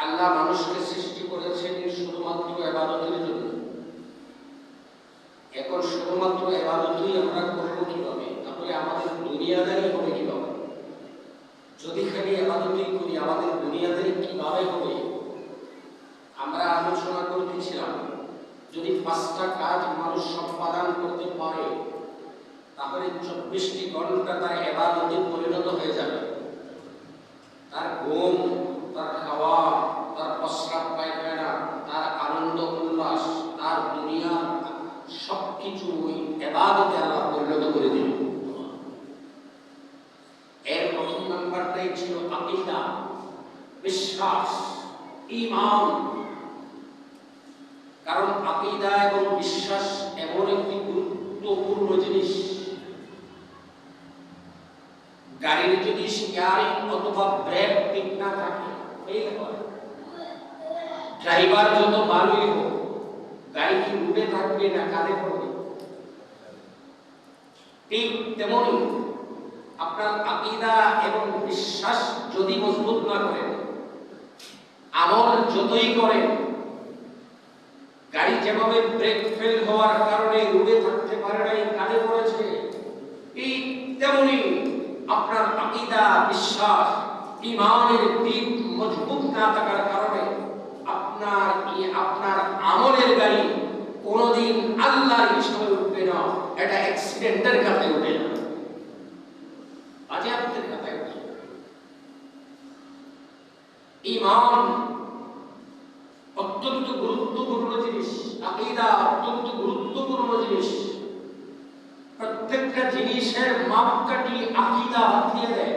আল্লাহ মানুষকে সৃষ্টি করেছেন শুধুমাত্র ইবাদতের জন্য। এখন শুধুমাত্র ইবাদতই আমরা করব কিভাবে? তাহলে আমাদের দুনিয়াদারি হবে কিভাবে? যদি খালি ইবাদতই করি আমাদের দুনিয়াদারি কিভাবে হবে? আমরা আলোচনা করতেছিলাম, যদি 5টা কাজ মানুষ সম্পাদন করতে পারে তাহলে 24টি ঘন্টা তার ইবাদতে পরিণত হয়ে যাবে। তার ঘুম, তার খাওয়া, তার প্রস্রাব পায়খানা, তার আনন্দ উল্লাস, তার দুনিয়া সবকিছু ইবাদতে আল্লাহ পরিণত করে দিল। এর প্রথম নাম্বারটাই ছিল আকীদা, বিশ্বাস, ঈমান। কারণ আকীদা এবং বিশ্বাস এমন একটি গুরুত্বপূর্ণ জিনিস। গাড়ির যদি স্টিয়ারিং অথবা ব্রেক ঠিক না থাকে ফেল হয়। ড্রাইভার যত ভালোই হোক, গাড়ি কি উঠে থাকবে না কাঁধে পড়বে? ঠিক তেমনি আপনার আকীদা এবং বিশ্বাস যদি মজবুত না করেন, আমল যতই করেন, গাড়ি যেভাবে ব্রেক ফেল হওয়ার কারণে উড়ে থাকতে পারে নাই, কাঁধে পড়েছে, ঠিক তেমনি আপনার আকীদা, বিশ্বাস, ঈমানের দিক মজবুত না থাকার কারণে আপনার আমলের গাড়ি কোনোদিন আল্লাহর হিসাবে উঠবে না। এটা অ্যাক্সিডেন্টের খাতায় উঠে না, বাজেয়াপ্তের খাতায় উঠে। ঈমান অত্যন্ত গুরুত্বপূর্ণ জিনিস, আকীদা অত্যন্ত গুরুত্বপূর্ণ জিনিস। প্রত্যেকটা জিনিসের মাপকাঠি আকীদা দিয়ে দেয়।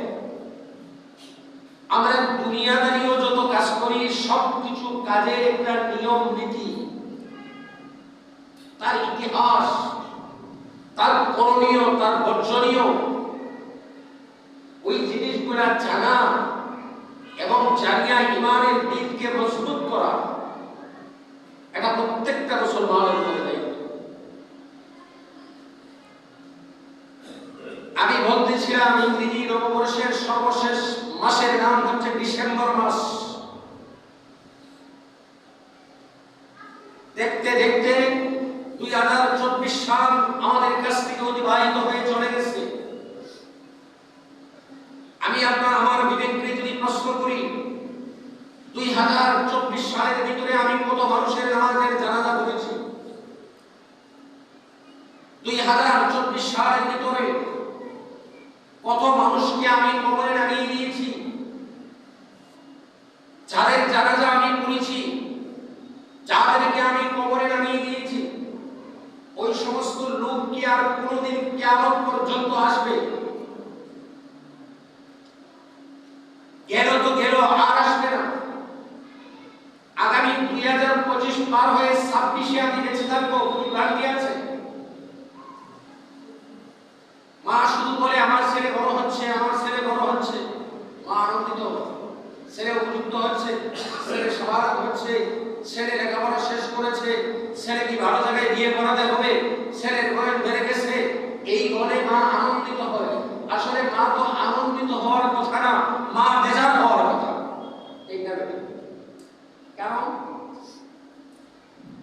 আমরা দুনিয়াদারিও যত কাজ করি সবকিছু কাজের একটা নিয়ম নীতি, তার ইতিহাস, তার করণীয়, তার বর্জনীয়, ওই জিনিসগুলা জানা এবং জানিয়া ঈমানের দিককে মজবুত করা, এটা প্রত্যেকটা মুসলমানের উপরে দায়িত্ব। আমি বলতেছিলাম ইংরেজি নববর্ষের সর্বশেষ মাসের নাম হচ্ছে ডিসেম্বর মাস। দেখতে দেখতে 2024 সাল আমাদের কাছ থেকে অতিবাহিত হয়ে চলে গেছে। আমি আমার বিবেককে যদি প্রশ্ন করি, 2024 সালের ভিতরে আমি কত মানুষের নামাজের জানাজা করেছি? 2024 সালের ভিতরে কত মানুষকে আমি কবরে নামিয়ে দিয়েছি? যাদের জানাজা আমি পড়েছি, যাদেরকে আমি কবরে নামিয়ে দিয়েছি, ওই সমস্ত লোক কি আর কোনোদিন কিয়ামত পর্যন্ত আসবে? গেল তো গেল, আর আসবে না। আগামী 2025 পার হয়ে 26-এ আমি বেঁচে থাকবো, কোনো গ্যারান্টি আছে? মা শুধু বলে আমার ছেলে বড় হচ্ছে, আমার ছেলে বড় হচ্ছে। মা আনন্দিত, ছেলে উপযুক্ত হচ্ছে, ছেলে সবার হচ্ছে, ছেলে লেখাপড়া শেষ করেছে, ছেলে কি ভালো জায়গায় বিয়ে করাতে হবে, ছেলের বয়স বেড়ে গেছে, এই বলে মা আনন্দিত হয়। আসলে মা তো আনন্দিত হওয়ার কথা না, মা বেজার হওয়ার কথা। কারণ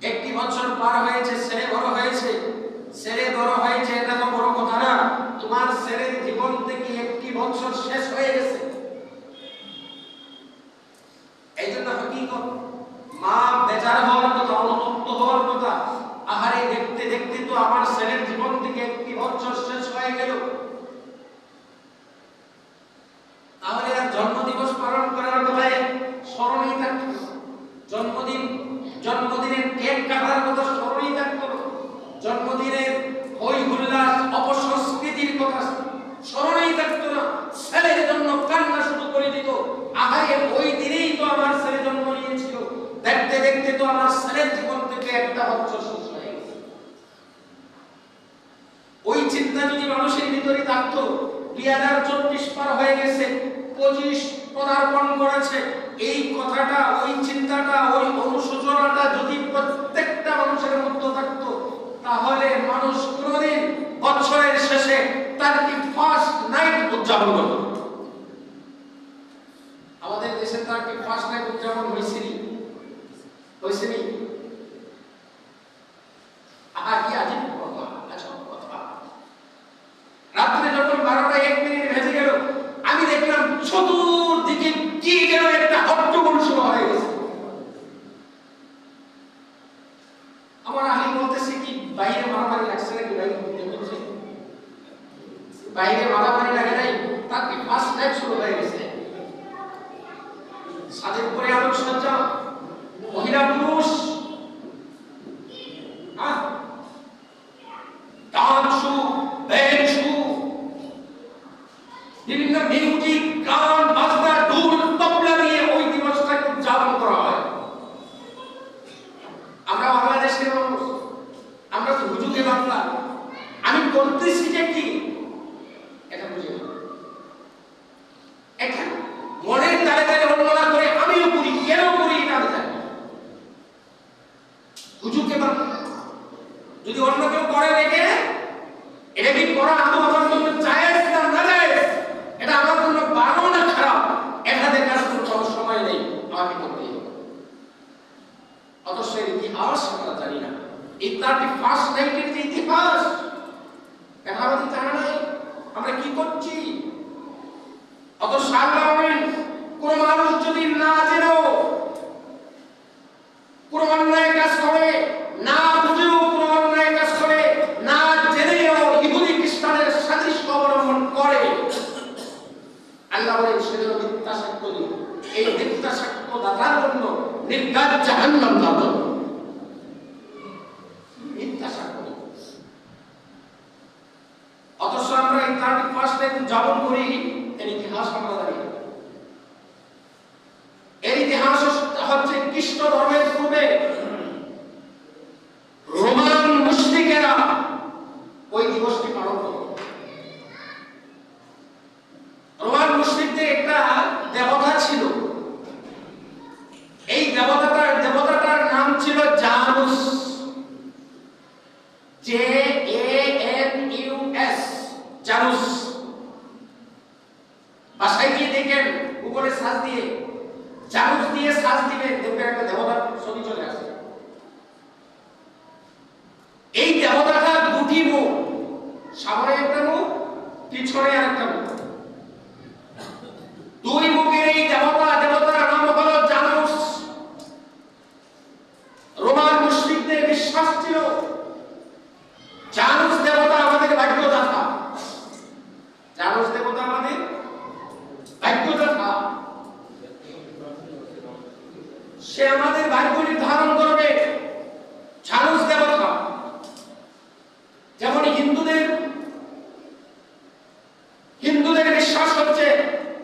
1 বছর পার হয়েছে, ছেলে বড় হয়েছে, ছেলে বড় হয়েছে, এটা তো বড় কথা না। তোমার ছেলের জীবন থেকে 1 বছর শেষ হয়ে গেছে। এই জন্য হকিকত মা বেজার হওয়ার কথা, অনুতপ্ত হওয়ার কথা। আহারে দেখতে দেখতে তো আমার ছেলের জীবন থেকে 1 বছর শেষ হয়ে গেল। তাহলে আর জন্মদিবস পালন করার কথায় স্মরণেই থাকতো, জন্মদিনের কেক কাটার কথা স্মরণেই থাকতো, জন্মদিনের হই হুল্লাস অপসংস্কৃতির কথা স্মরণেই থাকতো না। ছেলের জন্য কান্না শুরু করে দিত। আহারে ওই দিনেই তো আমার ছেলে জন্ম নিয়েছিল, দেখতে দেখতে তো আমার ছেলের জীবন থেকে 1 বছর শেষ হয়ে গেছে। ওই চিন্তা যদি মানুষের ভিতরে থাকতো, 2024 পার হয়ে গেছে, 25 পদার্পণ করেছে, এই কথাটা, ওই চিন্তাটা, ওই অনুশোচনাটা যদি প্রত্যেকটা মানুষের মধ্যে থাকতো, তাহলে মানুষ কোনদিন বছরের শেষে তার কি ফার্স্ট নাইট উদযাপন করত। আমাদের দেশে 31 নাইট উদযাপন হয়েছিনি কি আজীব কথা। আচ্ছা কথা, রাত্রে যখন 12:01 ভেজে গেল, আমি দেখলাম চতুর্দিকে কি যেন একটা হট্টগোল শুরু হয়ে গেছে। আমার আলী বলতেছে কি বাইরে মারামারি লাগছে নাকি, বাইরে মারামারি লাগে নাই, তার 31 নাইট শুরু হয়ে গেছে। ছাদের উপরে আলোকসজ্জা, মহিলা পুরুষ ডান্সু বেঞ্চু, বিভিন্ন মিউজিক, গান বাজনা, ঢোল তবলা নিয়ে ওই দিবসটাকে উদযাপন করা হয়। আমরা বাংলাদেশের মানুষ, আমরা তো হুজুগে বাংলা, আমি করতেছি যে কি এটা বুঝে না। এটা মনের তালে তালে বর্ণনা করে আমিও করি, কেন করি এটা আমি জানি। হুজুগে বাংলা যদি অন্য কেউ করে দেখে এটা কি করা আমার জন্য জায়েজ না নাজায়েজ, এটা আমার জন্য ভালো না খারাপ, এটা দেখার কোনো সময় নেই, আমাকে করতেই হবে। অথচ এর ইতিহাস আমরা জানি না। এই 31 নাইটের যে ইতিহাস এটা আমাদের জানা নাই, আমরা কি করছি। অথচ আল্লাহ বলেন কোন মানুষ যদি না জেনেও কোন অন্যায় কাজ করে, না বুঝেও কোন অন্যায় কাজ করে, না জেনেও ইহুদি খ্রিস্টানের সাদৃশ্য অবলম্বন করে, আল্লাহ বলেন সেজন্য মিথ্যা সাক্ষ্য দিন। এই মিথ্যা সাক্ষ্য দাতার জন্য নির্ঘাত জাহান্নাম দাও। মিথ্যা সাক্ষ্য দিন। অথচ আমরা এই 31 নাইট উদযাপন করি, এর ইতিহাস আমরা জানি না। এর ইতিহাস হচ্ছে খ্রিস্ট ধর্মের পূর্বে রোমান মুশরিকেরা ওই দিবসটি পালন করত। রোমান মুশরিকদের একটা দেবতা ছিল, এই দেবতাটার নাম ছিল জানুস, JANUS, জানুস। বাসায় গিয়ে দেখেন উপরে সাজ দিয়ে, জানুস দিয়ে সাজ দিবেন, দেখবেন একটা দেবতার ছবি চলে আসে। এই দেবতাটার দুটি মুখ, সামনে একটা মুখ, পিছনে আরেকটা মুখ, দুই মুখের এই দেবতার নাম হলো জানুস। রোমান মুশরিকদের বিশ্বাস ছিল জানুস দেবতা আমাদের ভাগ্যদাতা, জানুস দেবতা আমাদের ভাগ্যদাতা, সে আমাদের ভাগ্য নির্ধারণ করবে। জানুস দেবতা যেমন হিন্দুদের বিশ্বাস হচ্ছে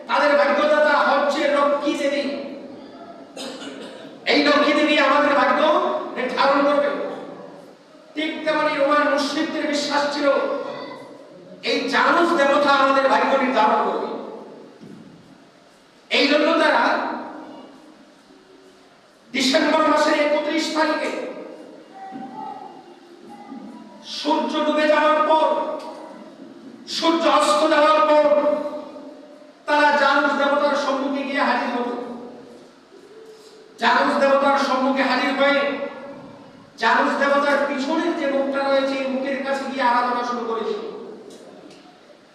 তাদের ভাগ্যদাতা হচ্ছে লক্ষ্মী দেবী, এই লক্ষ্মী দেবী আমাদের ভাগ্য নির্ধারণ করবে। ঠিক তেমনি রোমান মুশরিকদের বিশ্বাস ছিল এই জানুস দেবতা আমাদের ভাগ্য নির্ধারণ করবে। এই জন্য তারা ডিসেম্বর মাসের 31 তারিখে সূর্য ডুবে যাওয়ার পর, সূর্য অস্ত যাওয়ার পর তারা জানুস দেবতার সম্মুখে গিয়ে হাজির হতো। জানুস দেবতার সম্মুখে হাজির হয়ে জানুস দেবতার পিছনের যে মুখটা রয়েছে এই মুখের কাছে গিয়ে আরাধনা শুরু করেছিল।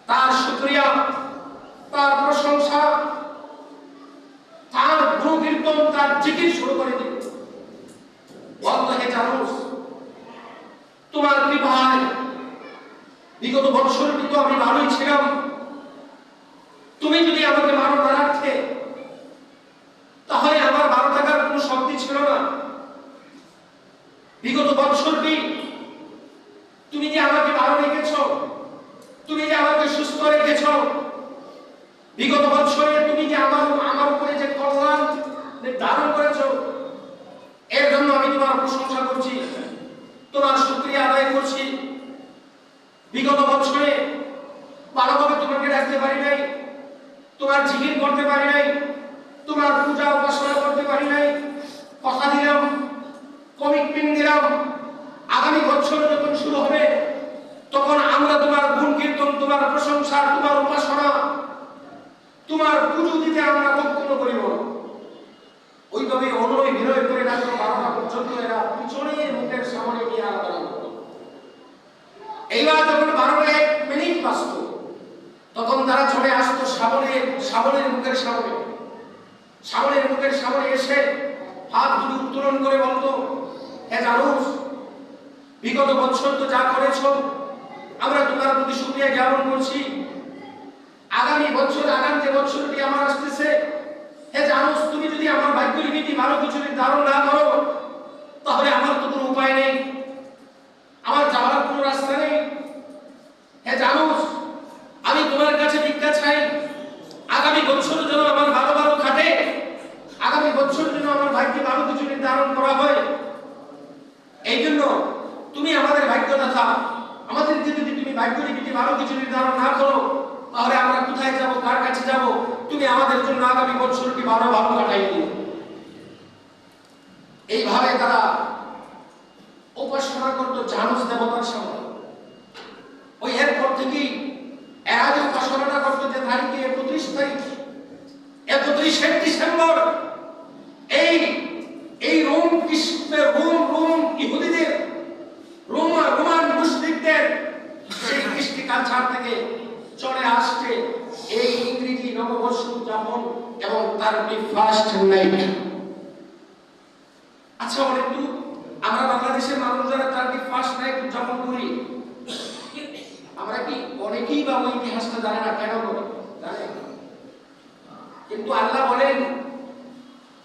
তার শুকরিয়া, তার প্রশংসা, তার গুণকীর্তন, তার জিকির শুরু করে দিল। হে জানুস, তোমার কৃপায় বিগত বৎসরটি তো আমি ভালোই ছিলাম, তুমি যদি আমাকে ভালো না রাখতে তাহলে আমার ভালো থাকার কোনো শক্তি ছিল না। বিগত বৎসরটি তুমি যে আমাকে ভালো রেখেছ, তুমি যে আমাকে সুস্থ রেখেছ, বিগত বৎসরে তুমি যে আমার উপরে যে কল্যাণ নির্ধারণ করেছ, এর জন্য আমি তোমার প্রশংসা করছি, তোমার শুকরিয়া আদায় করছি। বিগত বছরে ভালোভাবে তোমাকে রাখতে পারি নাই, তোমার জিকির করতে পারি নাই, তোমার পূজা উপাসনা করতে পারি নাই। কথা দিলাম, কমিটমেন্ট দিলাম, আগামী বছর যখন শুরু হবে তখন আমরা তোমার গুণ কীর্তন, তোমার প্রশংসা, তোমার উপাসনা, তোমার পুজো দিতে আমরা কখনো করিব না। ওইভাবে অনুনয় বিনয় করে রাত্র 12টা পর্যন্ত এরা পিছনের মুখের সামনে নিয়ে আলোচনা করত। এইবার যখন 12:01 বাজত, তখন তারা চলে আসতো শ্রাবণের মুখের সামনে। শ্রাবণের মুখের সামনে এসে হাত দুটো উত্তোলন করে বলতো, হে জানুস, বিগত বছর তো যা করেছ আমরা তোমার প্রতি শুকরিয়া জ্ঞাপন করছি। আগামী বছর, আগামী যে বছরটি আমার আসতেছে, হে জানুস, তুমি যদি আমার ভাগ্য লিপিটি ভালো কিছু নির্ধারণ না করো, তাহলে আমার তো কোনো উপায় নেই, আমার যাওয়ার কোনো রাস্তা নেই। হে জানুস, আমি তোমার কাছে ভিক্ষা চাই, আগামী বছর যেন আমার ভালো ভালো খাটে, আগামী বছর যেন আমার ভাগ্যে ভালো কিছু নির্ধারণ করা হয়। এই জন্য তুমি আমাদের ভাগ্যদাতা, আমাদেরকে যদি তুমি ভাগ্য লিপিটি ভালো কিছু নির্ধারণ না করো, তাহলে আমরা কোথায় যাব, কার কাছে যাব? তুমি আমাদের জন্য আগামী বছরটি ভালো ভালো কাটাই দিও। এইভাবে তারা উপাসনা করতো জানুস দেবতার সামনে। ওই এরপর থেকেই এরা যে উপাসনাটা করতো, যে তারিখে 31 তারিখ, 31 ডিসেম্বর, এই রোম ইহুদিদের, রোমান মুসলিমদের সেই কৃষ্টি কালচার থেকে চলে আসছে এই ইংরেজি নববর্ষ উদযাপন এবং তার ফার্স্ট নাইট। আচ্ছা, অনেকটু আমরা বাংলাদেশের মানুষ যারা তার ফার্স্ট নাইট উদযাপন করি, আমরা কি অনেকেই বা ওই ইতিহাসটা জানে না, কেন জানে? কিন্তু আল্লাহ বলেন,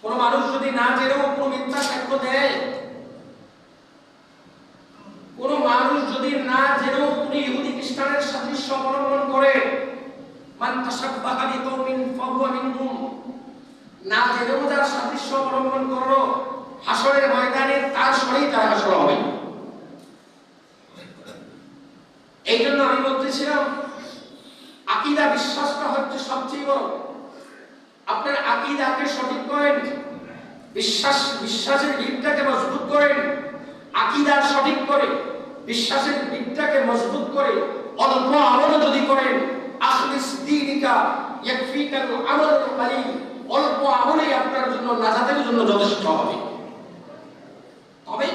কোন মানুষ যদি না জেনেও কোন মিথ্যা সাক্ষ্য দেয়, কোন মানুষ যদি না জেনেও কোন ইহুদি খ্রিস্টানের সাদৃশ্য অবলম্বন করে, মান তাশাব্বাহা বিকওমিন ফাহুয়া মিনহুম, না জেনেও যারা সাদৃশ্য অবলম্বন করলো, হাসরের ময়দানে তার সঙ্গেই তার হাসর হবে। এই জন্য আমি বলতেছিলাম, আকীদা, বিশ্বাসটা হচ্ছে সবচেয়ে বড়। আপনার আকীদাকে সঠিক করেন, বিশ্বাসের ভিতটাকে মজবুত করেন, আকীদা সঠিক করে বিশ্বাসের ভিতটাকে মজবুত করে অল্প আমল যদি করেন, আখলিস দীনিকা ইয়াকফিকাল আমালুল কালিল, অল্প আমলেই আপনার জন্য নাজাতের জন্য যথেষ্ট হবে। তবে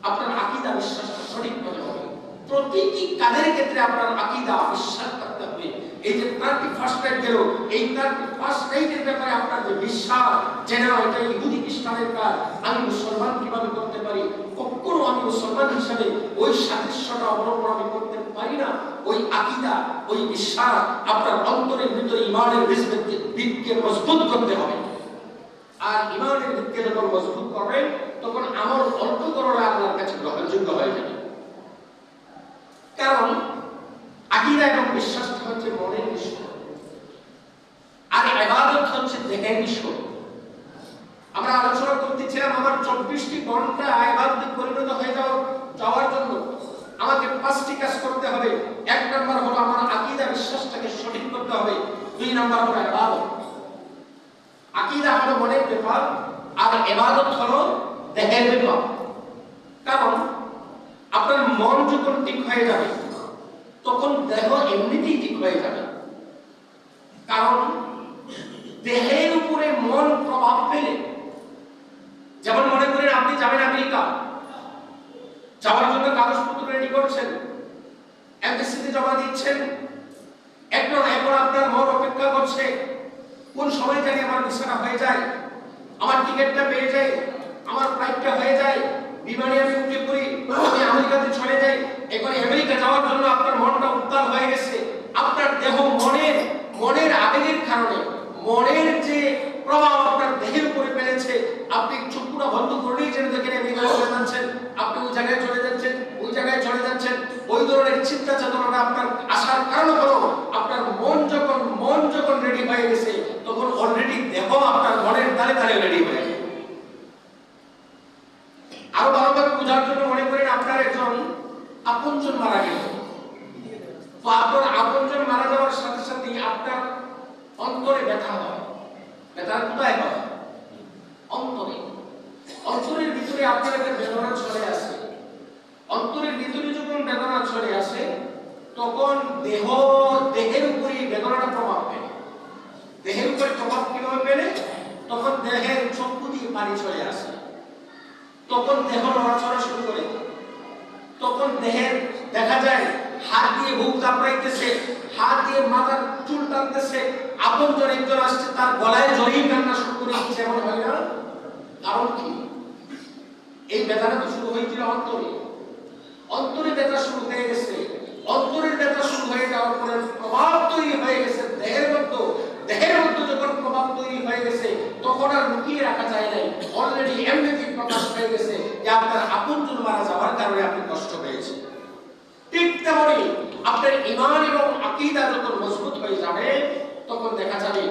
আপনার আকীদা বিশ্বাসটা সঠিক করতে হবে। প্রতিটি কাজের ক্ষেত্রে আপনার আকীদা বিশ্বাস করতে হবে। এই যে 31st নাইট গেল, এই 31st নাইটের ব্যাপারে আপনার যে বিশ্বাস, যে না এটা ইহুদি খ্রিস্টানের কাজ, আমি মুসলমান কিভাবে করতে পারি, কখনো আমি মুসলমান হিসাবে ওই সাদৃশ্যটা অবলম্বন আমি করতে পারি না। ওই আকীদা, ওই বিশ্বাস আপনার অন্তরের ভিতরে ঈমানের ভিতকে মজবুত করতে হবে। আর ঈমানের ভিতকে যখন মজবুত করবেন, তখন আমল অল্প করলে আল্লাহর কাছে গ্রহণযোগ্য হয়ে যাবে। কারণ আকীদা এবং বিশ্বাসটা হচ্ছে মনের বিষয়, আর ইবাদত হচ্ছে দেহের বিষয়। আমরা আলোচনা করতেছিলাম, আমার 24টি ঘন্টা ইবাদতে পরিণত হয়ে যাওয়ার জন্য আমাকে 5টি কাজ করতে হবে। 1 নাম্বার হলো আমার আকীদা বিশ্বাসটাকে সঠিক করতে হবে। 2 নাম্বার হলো ইবাদত। আকীদা হলো মনের ব্যাপার, আর ইবাদত হলো দেহের ব্যাপার। কারণ আপনার মন যখন ঠিক হয়ে যাবে, তখন দেহ এমনিতেই ঠিক হয়ে যাবে। কারণ দেহের উপরে মন প্রভাব ফেলে। যেমন মনে করেন আপনি যাবেন আমেরিকা, যাওয়ার জন্য কাগজপত্র রেডি করছেন, এমবাসিতে জমা দিচ্ছেন, এখন আপনার মন অপেক্ষা করছে কোন সময় জানি আমার ভিসাটা হয়ে যায়, আমার টিকিটটা পেয়ে যায়, আমার ফ্লাইটটা হয়ে যায়, বিমানে আমি উঠে পড়ি, আমি আমেরিকাতে চলে যাই। এখন আমেরিকা যাওয়ার জন্য আপনার মনটা উত্তাল হয়ে গেছে। আপনার দেহ মনের আবেগের কারণে, মনের যে প্রভাব আপনার দেহের উপরে ফেলেছে, আপনি চোখটা বন্ধ করলেই যেন দেখেন আমেরিকা চলে যাচ্ছেন, আপনি ওই জায়গায় চলে যাচ্ছেন, ওই জায়গায় চলে যাচ্ছেন। ওই ধরনের চিন্তা চেতনাটা আপনার আসার কারণ হলো আপনার মন যখন রেডি হয়ে গেছে, তখন অলরেডি দেহ আপনার মনের তালে তালে রেডি হয়ে যায়। আরো ভালোভাবে বোঝার জন্য মনে করেন আপনার একজন আপনজন মারা গেল, তো আপনার আপনজন মারা যাওয়ার সাথে সাথে আপনার অন্তরে ব্যথা হয়। ব্যথা কোথায় হয়? অন্তরের ভিতরে আপনার একটা বেদনা চলে আসে। অন্তরের ভিতরে যখন বেদনা চলে আসে, তখন দেহের উপরে বেদনাটা প্রভাব ফেলে। দেহের উপরে প্রভাব কিভাবে ফেলে? তখন দেহের চক্ষু দিয়ে পানি চলে আসে, তখন দেহ নড়াচড়া শুরু করে, তখন দেহের দেখা যায় হাত দিয়ে বুক চাপড়াইতেছে, হাত দিয়ে মাথার চুল টানতেছে, আপনজন একজন আসছে তার গলায় জড়িয়ে কান্না শুরু করে দিচ্ছে, এমন হয় না? কারণ কি? এই ব্যথাটা তো শুরু হয়েছিল অন্তরে, অন্তরে ব্যথা শুরু হয়ে গেছে, অন্তরের ব্যথা শুরু হয়ে যাওয়ার পরে প্রভাব তৈরি হয়ে গেছে দেহের মধ্যে, দেহের মধ্যে যখন প্রভাব তৈরি হয়ে গেছে তখন আর লুকিয়ে রাখা যায় নাই, অলরেডি এমনিতেই প্রকাশ হয়ে গেছে যে আপনার আপনজন মারা যাওয়ার কারণে আপনি কষ্ট পেয়েছেন। ঠিক তেমনি আপনার ঈমান এবং আকীদা যখন মজবুত হয়ে যাবে তখন দেখা যাবে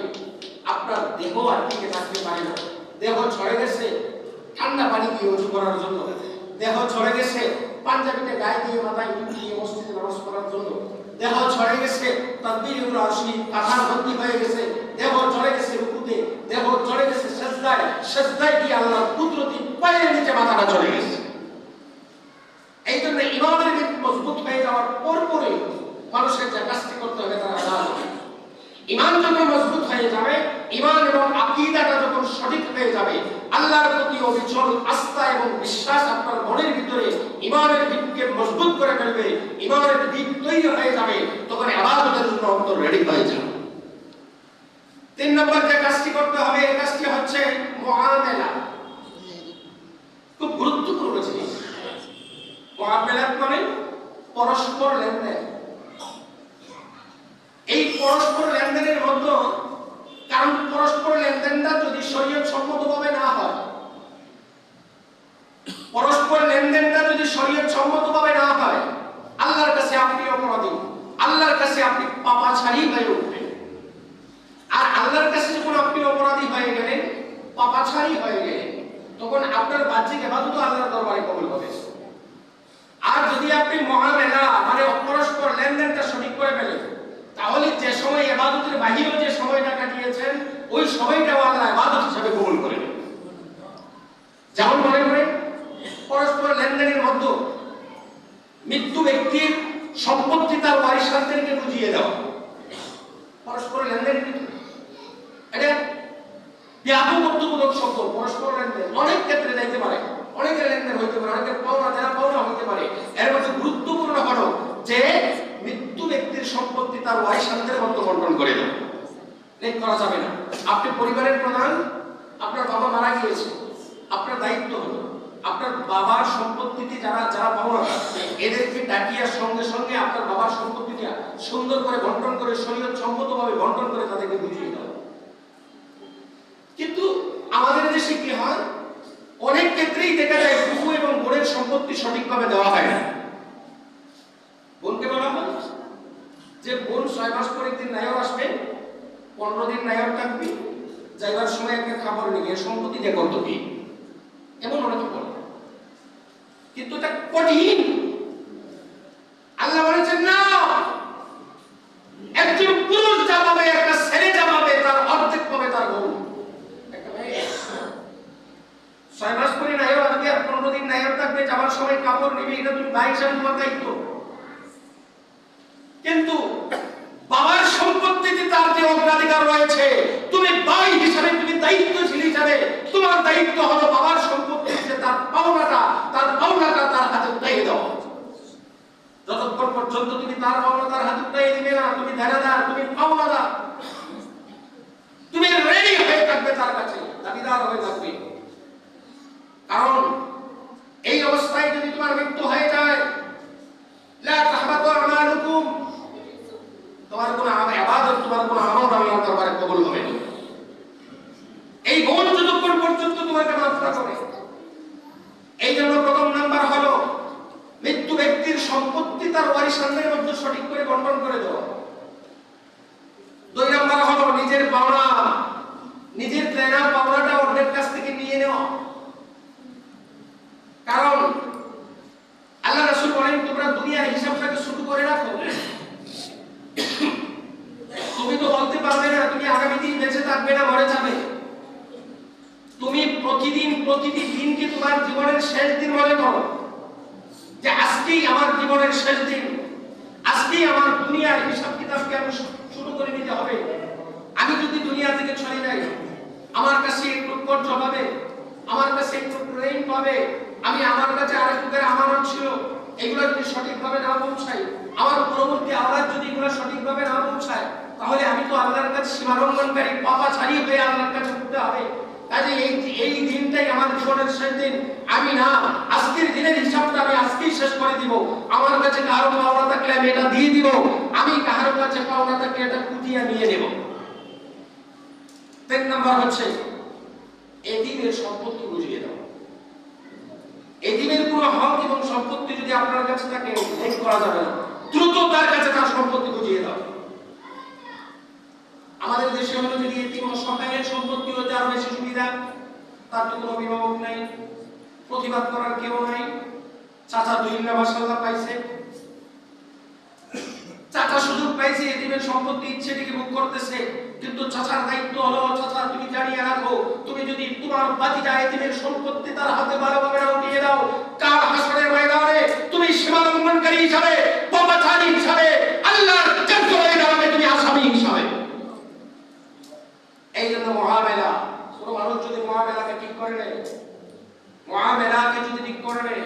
আপনার দেহ আর টিকে থাকতে পারে না। দেহ ঝরে গেছে ঠান্ডা পানি দিয়ে ওযু করার জন্য, দেহ ঝরে গেছে পাঞ্জাবিতে গায়ে দিয়ে মাথায় টুপি দিয়ে মসজিদে নামাজ পড়ার জন্য, দেহ ঝরে গেছে তাকবীরুল আসি কাঁথার ভর্তি হয়ে গেছে, দেহ ঝরে গেছে রুকুতে, দেহ ঝরে গেছে সিজদায়, সিজদায় গিয়ে আল্লাহর কুদরতি পায়ের নিচে মাথাটা চলে গেছে। এই জন্য ঈমানের ভিত মজবুত হয়ে যাওয়ার পরে মানুষের যে কাজটি করতে হবে তারা জানে। ঈমান যখন মজবুত হয়ে যাবে, ঈমান এবং আকীদাটা যখন সঠিক হয়ে যাবে, আল্লাহর প্রতি অবিচল আস্থা এবং বিশ্বাস আপনার মনের ভিতরে ঈমানের ভিতকে মজবুত করে ফেলবে, ঈমানের ভিত তৈরি হয়ে যাবে, তখন ইবাদতের জন্য অন্তর রেডি হয়ে যাবে। 3 নম্বর যে কাজটি করতে হবে, এই কাজটি হচ্ছে মুআমালা। খুব গুরুত্বপূর্ণ জিনিস। মুআমালাত মানে পরস্পর লেনদেন। এই পরস্পর লেনদেনের মধ্যে, কারণ পরস্পর লেনদেনটা যদি শরীয়ত সম্মতভাবে না হয়, পরস্পর লেনদেনটা যদি শরীয়ত সম্মতভাবে না হয়, আল্লাহর কাছে আপনি অপরাধী, আল্লাহর কাছে আপনি পাপাচারী হয়ে উঠবেন। আর আল্লাহর কাছে যখন আপনি অপরাধী হয়ে গেলেন, পাপাচারী হয়ে গেলেন, তখন আপনার বাহ্যিক ইবাদত আল্লাহর দরবারে কবুল হবে। আর যদি আপনি মুআমালা মানে পরস্পর লেনদেনটা সঠিক করে ফেলেন, তাহলে যে সময় ইবাদতের বাহিরেও যে সময়টা কাটিয়েছেন ওই সময়টাও আল্লাহ ইবাদত হিসেবে কবুল করে নেবেন। যেমন মনে করেন পরস্পর লেনদেনের মধ্যে মৃত্যু ব্যক্তির সম্পত্তি তার ওয়ারিশানদেরকে বুঝিয়ে দেওয়া, পরস্পর লেনদেন, এটা ব্যাপকত্বমূলক শব্দ। পরস্পর লেনদেন অনেক ক্ষেত্রে যাইতে পারে, অনেকের লেনদেন হইতে পারে, অনেকের পাওনা দেনা পাওনা হইতে পারে। এর মধ্যে গুরুত্বপূর্ণ হলো যে মৃত্যু ব্যক্তির সম্পত্তি তার ওয়ারিশানদের মধ্যে বন্টন করে দেওয়া, লেখ করা যাবে না। আপনি পরিবারের প্রধান, আপনার বাবা মারা গিয়েছে, আপনার দায়িত্ব হলো আপনার বাবার সম্পত্তিতে যারা যারা পাওনাদার এদেরকে ডাকিয়া সঙ্গে সঙ্গে আপনার বাবার সম্পত্তিটা সুন্দর করে বন্টন করে শরীয়ত সম্মতভাবে বন্টন করে তাদেরকে বুঝিয়ে দাও। কিন্তু আমাদের দেশে কি হয়, অনেক ক্ষেত্রেই দেখা যায় ফুফু এবং বোনের সম্পত্তি সঠিকভাবে দেওয়া হয় না। বোনকে বলা হয় যে বোন 6 মাস পরে একদিন নায়র আসবে, 15 দিন নায়র থাকবি, যাইবার সময় একটা খাবার নিয়ে সম্পত্তি দিয়ে করতো কি, এমন অনেকে বলে। কিন্তু এটা কঠিন। আল্লাহ বলেছেন না, একজন পুরুষ যা পাবে, একটা ছেলে যা পাবে তার অর্ধেক পাবে তার বউ। 6 মাস পরে নায়র আসবে আর 15 দিন নায়র থাকবে, যাবার সময় কাপড় নিবি, এটা তুমি ভাই হিসাবে তোমার দায়িত্ব। কিন্তু বাবার সম্পত্তিতে তার যে অগ্রাধিকার রয়েছে, তুমি ভাই হিসাবে, তুমি দায়িত্বশীল হিসাবে তোমার দায়িত্ব হলো বাবার সম্পত্তিতে তার পাওনাটা তার হাতে উঠাইয়ে দাও। যতক্ষণ পর্যন্ত তুমি তার পাওনা তার হাতে উঠাইয়ে দিবে না, তুমি দেনাদার, তুমি পাওনাদার, তুমি রেডি হয়ে থাকবে তার কাছে, দাবিদার হয়ে থাকবে। কারণ এই অবস্থায় যদি তোমার মৃত্যু হয়ে যায়, লা তাহবাতু আমালুকুম, তোমার কোন ইবাদত, তোমার কোন আমল আল্লাহর দরবারে কবুল হবে না। এই বোন যতক্ষণ পর্যন্ত তোমাকে মাফ না করে। এই জন্য প্রথম নাম্বার হলো মৃত্যু ব্যক্তির সম্পত্তি তার ওয়ারিশানদের মধ্যে সঠিক করে বন্টন করে দেওয়া। 2 নাম্বার হলো নিজের পাওনা, নিজের দেনা পাওনাটা অন্যের কাছ থেকে নিয়ে নেওয়া। কারণ আল্লাহ রাসূল বলেন, তোমরা দুনিয়ার হিসাবটাকে শুরু করে রাখো। তুমি তো বলতে পারবে না তুমি আগামী দিন বেঁচে থাকবে না মরে যাবে। তুমি প্রতিদিন দিনকে তোমার জীবনের শেষ দিন মনে করো, যে আজকেই আমার জীবনের শেষ দিন, আজকেই আমার দুনিয়ার হিসাব কিতাবকে আমি শুরু করে নিতে হবে। আমি যদি দুনিয়া থেকে চলে যাই, আমার কাছে একটু কর্জ পাবে, আমার কাছে একটু প্রেম পাবে, আমি আমার কাছে আরেক লোকের আমানত ছিল, এগুলো যদি সঠিকভাবে না পৌঁছাই, আমার পরবর্তী আওলাদ যদি এগুলো সঠিকভাবে না পৌঁছায়, তাহলে আমি তো আল্লাহর কাছে সীমালঙ্ঘনকারী পাপাচারী হয়ে আল্লাহর কাছে উঠতে হবে। কাজে এই দিনটাই আমার জীবনের শেষ দিন। আমি না আজকের দিনের হিসাবটা আমি আজকেই শেষ করে দিব। আমার কাছে কারো পাওনা থাকলে আমি এটা দিয়ে দিব, আমি কারো কাছে পাওনা থাকলে এটা কুটিয়ে নিয়ে নেব। 3 নাম্বার হচ্ছে এতিমের সম্পত্তি বুঝিয়ে দাও। এতিমের কোনো হক এবং সম্পত্তি যদি আপনার কাছে থাকে ভোগ করা যাবে না, দ্রুত তার কাছে তার সম্পত্তি বুঝিয়ে দাও। আমাদের দেশে হলো যদি এতিম অসহায়ের সম্পত্তি হতে আরো বেশি সুবিধা, তার তো কোনো অভিভাবক নাই, প্রতিবাদ করার কেউ নাই। চাচা 2 মাশাআল্লাহ পাইছে, চাচা সুযোগ পাইছে, এতিমের সম্পত্তি ইচ্ছে থেকে ভোগ করতেছে, কিন্তু চাচার দায়িত্ব হলো, চাচা তুমি জানিয়ে রাখো, তুমি যদি তোমার বাতিজা এতিমের সম্পত্তি তার হাতে ভালোভাবে উঠিয়ে দাও, কাল হাসরের ময়দানে তুমি সীমালঙ্ঘনকারী হিসাবে, পাপাচারী হিসাবে, আল্লাহর কাঠগড়ায় দাঁড়াবে তুমি আসামি হিসাবে। এই জন্য মুআমেলা, কোন মানুষ যদি মুআমেলাকে ঠিক করে নেয়, মুআমেলাকে যদি ঠিক করে নেয়,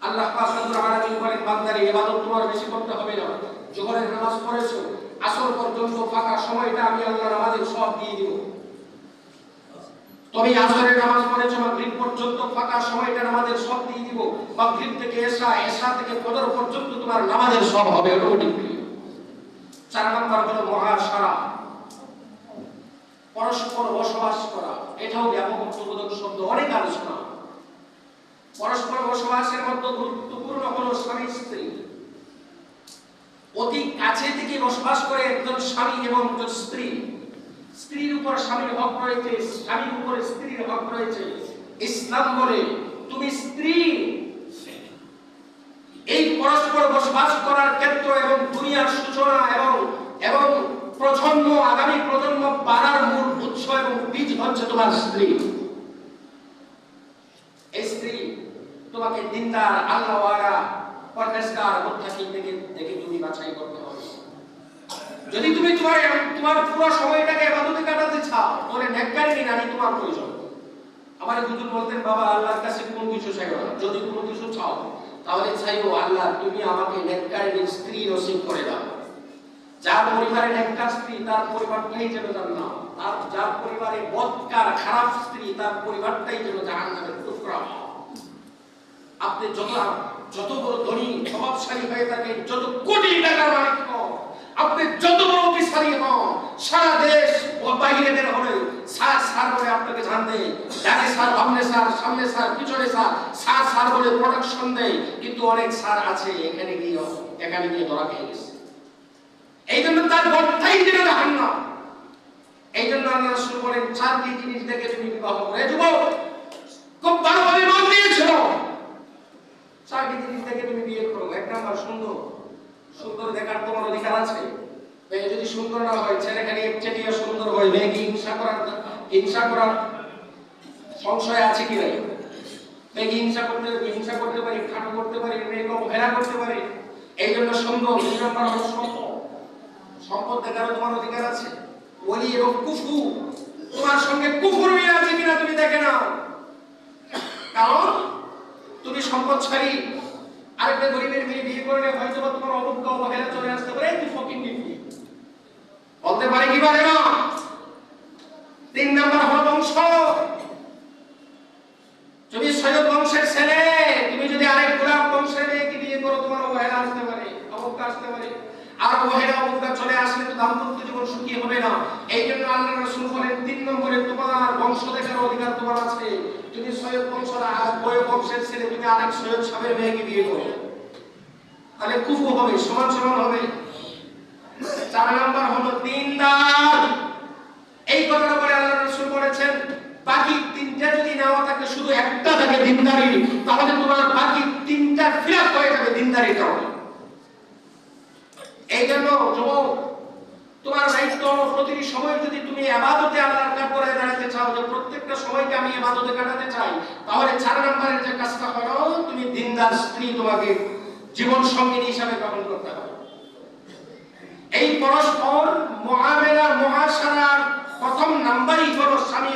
আল্লাহ পাক রব্বুল আলামিন বলেন বান্দারে ইবাদত তোমার বেশি করতে হবে না, জোহরের নামাজ পড়েছো, আসর পর্যন্ত ফাঁকা সময়টা আমি আল্লাহর নামাজের সব দিয়ে দিব। তুমি আসরের নামাজ পড়েছো, মাগরিব পর্যন্ত ফাঁকা সময়টা নামাজের সব দিয়ে দিব। মাগরিব থেকে এশা, এশা থেকে ফজর পর্যন্ত তোমার নামাজের সব হবে অটোমেটিক্যালি। 4 নাম্বার হলো মুআশারা, পরস্পর বসবাস করা। এটাও ব্যাপক অর্থবোধক শব্দ, অনেক আলোচনা। পরস্পর বসবাসের মধ্যে গুরুত্বপূর্ণ হলো স্বামী স্ত্রী। অতি কাছে থেকে বসবাস করে একজন স্বামী এবং একজন স্ত্রী। স্ত্রীর উপর স্বামীর হক রয়েছে, স্বামীর উপর স্ত্রীর হক রয়েছে। ইসলাম বলে তুমি স্ত্রী এই পরস্পর বসবাস করার ক্ষেত্র এবং দুনিয়ার সূচনা এবং প্রজন্ম, আগামী প্রজন্ম বাড়ার মূল উৎস এবং বীজ হচ্ছে তোমার স্ত্রী। এই স্ত্রী তোমাকে দিনদার, আল্লাহওয়ালা, পরহেজগার, মুত্তাকি দেখে তুমি বাছাই করতে হবে। যদি তুমি তোমার পুরো সময়টাকে ইবাদতে কাটাতে চাও, তাহলে নেককারী নারী তোমার প্রয়োজন। আমার হুজুর বলতেন, বাবা আল্লাহর কাছে কোন কিছু চাইও না, যদি কোনো কিছু চাও তাহলে চাইও আল্লাহ তুমি আমাকে নেককারী স্ত্রী নসিব করে দাও। যার পরিবারে নেককার স্ত্রী, তার পরিবারটাই যেন জান্নাত, আর যার পরিবারে বদকার খারাপ স্ত্রী, তার পরিবারটাই যেন জাহান্নামের টুকরা। আপনি যত বড় ধনী প্রভাবশালী হয়ে থাকেন, যত কোটি টাকার মালিক হন, আপনি যত বড় অফিসারই হন, সারা দেশ বাইরে বের হলে স্যার বলে আপনাকে জান দেয়, ডানে স্যার, বামনে স্যার, সামনে স্যার, পিছনে স্যার বলে প্রোডাকশন দেয়। কিন্তু অনেক স্যার আছে এখানে গিয়ে ধরা খেয়ে গেছে। এই জন্য তার ঘরটাই যেন জাহান্নাম। এই জন্য আল্লাহ রাসূল বলেন 4টি জিনিস দেখে তুমি বিবাহ করে। যুবক খুব ভালোভাবে মন দিয়েছো, 4টি জিনিস দেখে তুমি বিয়ে করো। 1 নাম্বার সুন্দর দেখার তোমার অধিকার আছে। মেয়ে যদি সুন্দর না হয়, ছেলে খালি একচেটিয়া সুন্দর হয়, মেয়েকে হিংসা করার সংশয় আছে কি নাই? মেয়েকে হিংসা করতে পারি, খাটো করতে পারি, মেয়েকে অবহেলা করতে পারি। এই জন্য সুন্দর। 2 নাম্বার হলো সম্পদ দেখারও তোমার অধিকার আছে। ওলি এবং কুফু, তোমার সঙ্গে কুফুর মিল আছে কিনা তুমি দেখে নাও। কারণ তুমি সম্পদশালী আরেকটা গরিবের মেয়ে বিয়ে করলে হয়তো বা তোমার অবজ্ঞা অবহেলা চলে আসতে পারে, তুই ফকির নিবি বলতে পারে কি পারে না। 3 নাম্বার হলো বংশ। তুমি সৈয়দ বংশের ছেলে, তুমি যদি আরেক গোলাম বংশের মেয়েকে বিয়ে করো, তোমার অবহেলা আসতে পারে, অবজ্ঞা আসতে পারে। আর অবহেলা অবজ্ঞা চলে আসলে তো দাম্পত্য জীবন সুখী হবে না। এই জন্য আল্লাহ রাসূল বলেন 3 নম্বরে তোমার বংশ দেখার অধিকার তোমার আছে। তুমি সৈয়দ বংশের ছেলে, তুমি আরেক সৈয়দ সাহেবের মেয়েকে বিয়ে করো, তাহলে কুফু হবে, সমান হবে। 4 নাম্বার হলো দিনদার। এই কথাটা বলে আল্লাহ রাসূল বলেছেন বাকি 3টা যদি নেওয়া থাকে, শুধু একটা থাকে দিনদারি, তাহলে তোমার বাকি 3টা ফিরাপ হয়ে যাবে দিনদারির কারণে। এই জন্য যুবক, তোমার দায়িত্ব প্রতিটি সময় যদি তুমি ইবাদতে আল্লাহর কাঠগড়ায় দাঁড়াতে চাও, যে প্রত্যেকটা সময়কে আমি ইবাদতে কাটাতে চাই, তাহলে 4 নম্বরের যে কাজটা হলো তুমি দিনদার স্ত্রী তোমাকে জীবন সঙ্গিনী হিসাবে গ্রহণ করতে হবে। এই পরস্পর মুআমেলা মুআশারার প্রথম নাম্বারই হলো স্বামী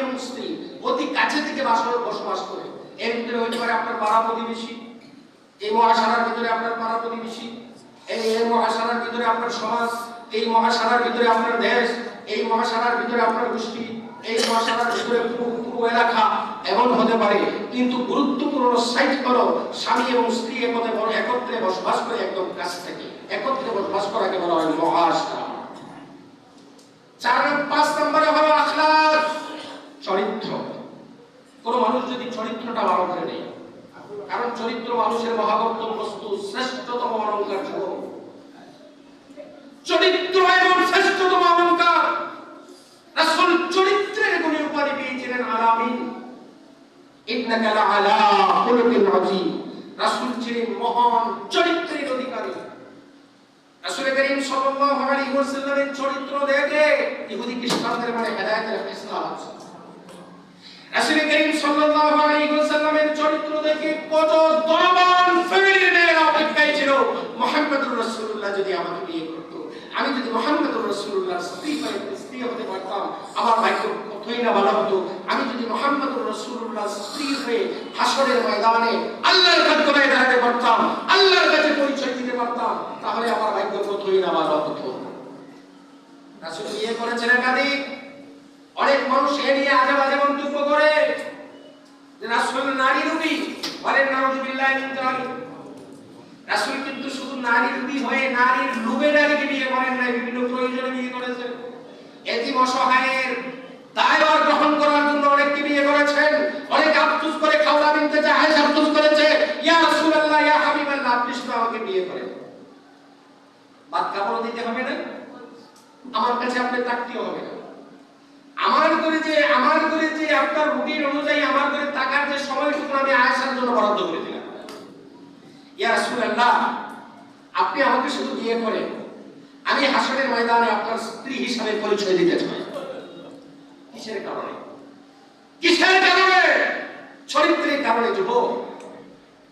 কাছে থেকে বসবাস করে। এর ভিতরে হতে পারে আপনার পাড়া প্রতিবেশী, এই মহাসারার ভিতরে আপনার পাড়া প্রতিবেশী, এই মহাসারার ভিতরে আপনার সমাজ, এই মহাসারার ভিতরে আপনার দেশ, এই মহাসারার ভিতরে আপনার গোষ্ঠী, এই মহাসারার ভিতরে পুরো এলাকা এমন হতে পারে। কিন্তু গুরুত্বপূর্ণ সাইট হলো স্বামী এবং স্ত্রী একত্রে বসবাস করে, একদম কাছ থেকে একত্রে বসবাস করাকে বলা হয় মহাসারা। 5 নম্বরে হলো আখলাক, চরিত্র। কোন মানুষ যদি চরিত্রটা ভালো করে নেয়, কারণ চরিত্র মানুষের মহাবর্তন বস্তু, শ্রেষ্ঠতম অলংকার জীবন। চরিত্র এবং শ্রেষ্ঠতম অলংকার। রাসূল চরিত্রের গুণে উপাধি পেয়েছিলেন আলামিন। ইন্নাকা লাআলা খুলুকিন আযীম। রাসূল ছিলেন মহান চরিত্রের অধিকারী। রাসূল করিম সাল্লাল্লাহু আলাইহি ওয়াসাল্লামের চরিত্র দেখে ইহুদি খ্রিস্টানদের মনে হেদায়েতের ফেসলা হচ্ছে। রাসূল করিম সাল্লাল্লাহু আলাইহি ওয়াসাল্লামের চরিত্র দেখে কত দরবান ফ্যামিলির মেয়েরা অপেক্ষায় ছিল, মুহাম্মদুর রাসূলুল্লাহ যদি আমাকে বিয়ে করত, আমি যদি মুহাম্মদুর রাসূলুল্লাহর স্ত্রী হতে পারতাম, আমার ভাগ্য কতই না ভালো হতো। আমি যদি মুহাম্মদুর রাসূলুল্লাহর স্ত্রী হয়ে হাসরের ময়দানে আল্লাহর কাছে দাঁড়াতে পারতাম, আল্লাহর কাছে পরিচয় দিতে পারতাম, তাহলে আমার ভাগ্য কতই না ভালো হতো। রাসূল বিয়ে করেছেন একাধিক। অনেক মানুষ এ নিয়ে আজে বাজে মন্তব্য করে যে রাসূল নারী রূপী, বলেন নাউযুবিল্লাহি মিন যালিক। রাসূল কিন্তু শুধু নারী রূপী হয়ে নারীর লোভে নারীকে বিয়ে করেন নাই, বিভিন্ন প্রয়োজনে বিয়ে করেছেন। এতিম অসহায়ের দায়ভার গ্রহণ করার জন্য অনেককে বিয়ে করেছেন। অনেকে আফসোস করে খাওলা বিনতে জাহেজ আফসোস করেছে, ইয়া রাসূলুল্লাহ ইয়া হাবিবাল্লাহ, আপনি শুধু আমাকে বিয়ে করেন, ভাত কাপড় দিতে হবে না, আমার কাছে আপনি তাকতেও হবে না, আমার করে যে আপনার রুটিন অনুযায়ী আমার করে টাকার যে সময়টুকু আমি আয়েশার জন্য বরাদ্দ করে দিলাম। ইয়া রাসূলুল্লাহ, আপনি আমাকে শুধু বিয়ে করেন, আমি হাসরের ময়দানে আপনার স্ত্রী হিসেবে পরিচয় দিতে চাই। কিসের কারণে? কিসের কারণে? চরিত্রের কারণে। যুবক,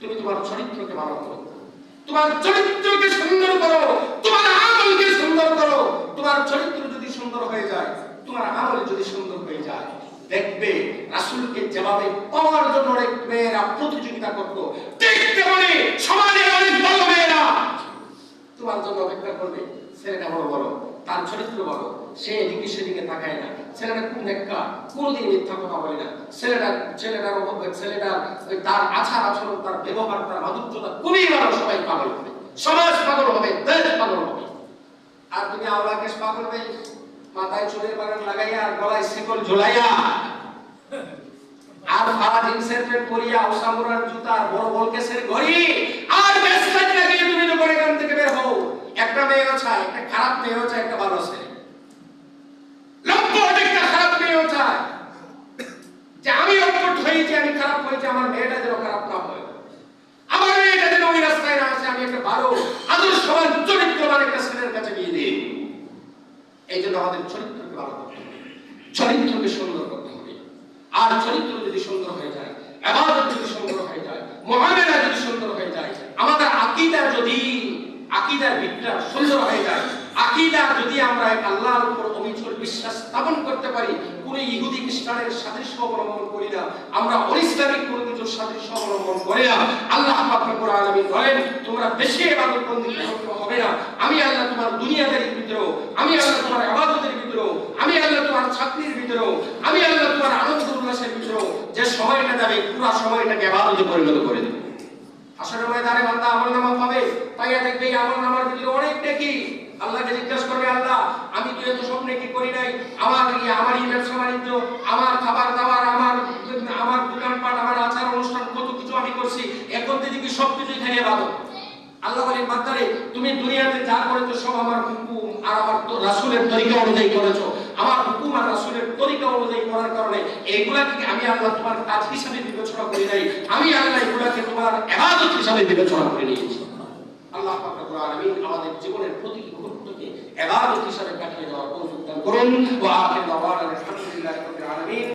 তুমি তোমার চরিত্রকে ভালো করো, তোমার চরিত্রকে সুন্দর করো, তোমার আমলকে সুন্দর করো। তোমার চরিত্র যদি সুন্দর হয়ে যায়, তোমার আমল যদি সুন্দর হয়ে যায়, দেখবে রাসূলকে যেভাবে পাওয়ার জন্য অনেক মেয়েরা প্রতিযোগিতা করতো, দেখতে বলে সমাজে অনেক বড় মেয়েরা তোমার জন্য অপেক্ষা করবে। ছেলেটা বড়, তার চরিত্র বড়, সে এদিকে সেদিকে তাকায় না, ছেলেটা খুব নেককার, কোনোদিন মিথ্যা কথা বলে না, ছেলেটার তার আচার আচরণ, তার ব্যবহার, তার মাধুর্যতা খুবই ভালো। সবাই পাগল হবে, সমাজ পাগল হবে, দেশ পাগল হবে। আর তুমি আওলা কেশ পাগল হবে, মাথায় চুলের বাগান লাগাইয়া আর গলায় শিকল ঝোলাইয়া আর ফাড়া জিন্সের প্যান্ট পরিয়া ওসামুরার জুতা আর বড় বড় কেসের ঘড়ি আর বেসলাইট লাগিয়ে তুমি তো করে গান থেকে বের হও। একটা মেয়েও চায়, একটা খারাপ মেয়েও চায়, একটা ভালো ছেলে। লম্পট একটা খারাপ মেয়েও চায় যে আমি লম্পট হয়েছি, আমি খারাপ হয়েছি, আমার মেয়েটা যেন খারাপ না হয়, আমার মেয়েটা যেন ওই রাস্তায় না আসে, আমি একটা ভালো আদর্শবান চরিত্রবান একটা ছেলের কাছে বিয়ে দিই। এই জন্য আমাদের চরিত্রকে ভালো করতে হবে, চরিত্রকে সুন্দর করতে হবে। আর চরিত্র যদি সুন্দর হয়ে যায়, ইবাদত যদি সুন্দর হয়ে যায়, মুআমালা যদি সুন্দর হয়ে যায়, আমাদের আকীদার ভিতটা সুন্দর হয়ে যায়, আকীদা যদি আমরা আল্লাহর উপর অবিচল বিশ্বাস স্থাপন করতে পারি, কোন ইহুদি খ্রিস্টানের সাদৃশ্য অবলম্বন করি না, আমরা অইসলামিক কোন কিছুর সাদৃশ্য অবলম্বন করি না। আল্লাহ পাক রব্বুল আলামিন বলেন, তোমরা বেশি ইবাদত বন্দেগী করতে হবে না, আমি আল্লাহ তোমার দুনিয়াদারির ভিতরেও, আমি আল্লাহ তোমার ইবাদতের ভিতরেও, আমি আল্লাহ তোমার চাকরির ভিতরেও, আমি আল্লাহ তোমার আনন্দ উল্লাসের ভিতরেও যে সময়টা যাবে, পুরো সময়টাকে ইবাদতে পরিণত করে দেব। হাসরের ময়দানে বান্দা আমলনামা পাবে, পাইয়া দেখবে এই আমলনামার ভিতরে অনেক নেকি। আল্লাহকে জিজ্ঞাসা করবে, আল্লাহ আমি তো এত সব নেকি করি নাই, আমার ব্যবসা বাণিজ্য, আমার খাবার দাবার, আমার দোকানপাট, আমার আচার অনুষ্ঠান, কত কিছু আমি করছি, এখন দেখি সবকিছু এখানে ইবাদত। আল্লাহ বলেন, বান্দারে তুমি দুনিয়াতে যা করেছো সব আমার হুকুম আর আমার রাসূলের তরিকা অনুযায়ী করেছো। আমার হুকুম আর রাসূলের তরিকা অনুযায়ী করার কারণে এইগুলাকে আমি আল্লাহ তোমার কাজ হিসাবে বিবেচনা করি নাই, আমি আল্লাহ এগুলাকে তোমার ইবাদত হিসাবে বিবেচনা করে নিয়েছি। আল্লাহ পাক রব্বুল আলামিন আমাদের জীবনের প্রতিটি মুহূর্তকে ইবাদত হিসাবে কাটিয়ে দেওয়ার তৌফিক দান করুন। ওয়া আখিরু দাওয়ানা আলহামদুলিল্লাহি রাব্বিল আলামিন।